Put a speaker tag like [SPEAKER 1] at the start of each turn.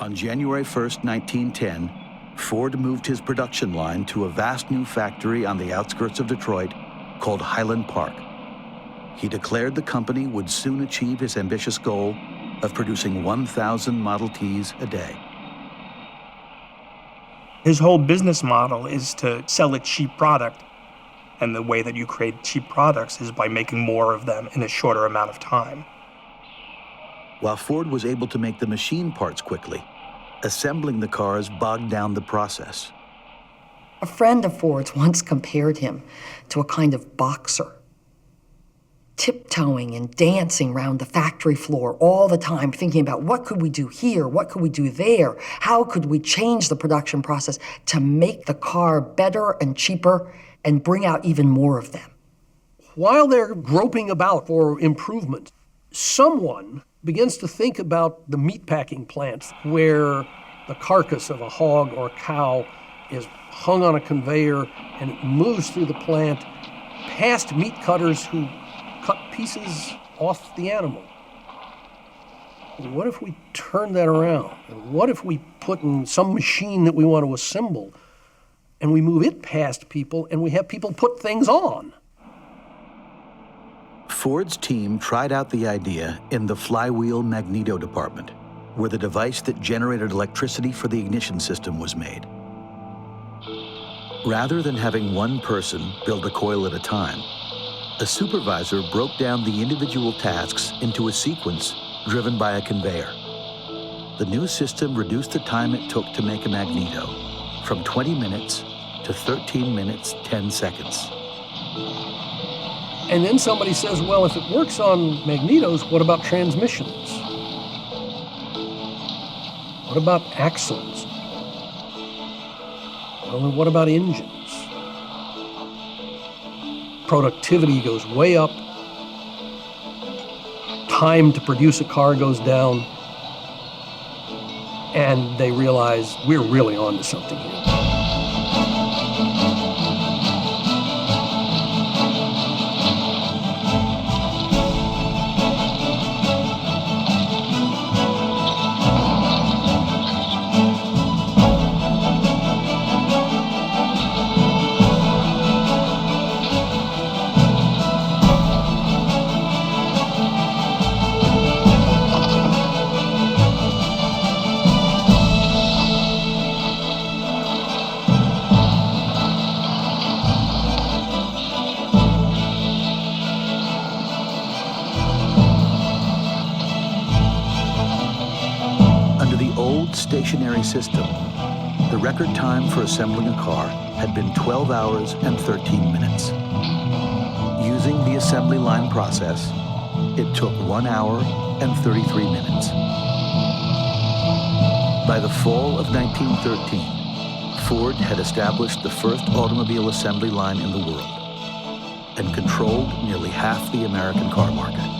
[SPEAKER 1] On January 1st, 1910, Ford moved his production line to a vast new factory on the outskirts of Detroit called Highland Park. He declared the company would soon achieve his ambitious goal of producing 1,000 Model Ts a day.
[SPEAKER 2] His whole business model is to sell a cheap product, and the way that you create cheap products is by making more of them in a shorter amount of time.
[SPEAKER 1] While Ford was able to make the machine parts quickly, assembling the cars bogged down the process.
[SPEAKER 3] A friend of Ford's once compared him to a kind of boxer, tiptoeing and dancing around the factory floor all the time, thinking about what could we do here, what could we do there, how could we change the production process to make the car better and cheaper and bring out even more of them.
[SPEAKER 4] While they're groping about for improvement, someone begins to think about the meatpacking plants where the carcass of a hog or cow is hung on a conveyor and it moves through the plant past meat cutters who cut pieces off the animal. What if we turn that around? And what if we put in some machine that we want to assemble and we move it past people and we have people put things on?
[SPEAKER 1] Ford's team tried out the idea in the flywheel magneto department, where the device that generated electricity for the ignition system was made. Rather than having one person build a coil at a time, a supervisor broke down the individual tasks into a sequence driven by a conveyor. The new system reduced the time it took to make a magneto from 20 minutes to 13 minutes, 10 seconds.
[SPEAKER 4] And then somebody says, well, if it works on magnetos, what about transmissions? What about axles? Well, and what about engines? Productivity goes way up. Time to produce a car goes down. And they realize we're really on to something here.
[SPEAKER 1] Stationary system, the record time for assembling a car had been 12 hours and 13 minutes. Using the assembly line process, it took 1 hour and 33 minutes. By the fall of 1913, Ford had established the first automobile assembly line in the world and controlled nearly half the American car market.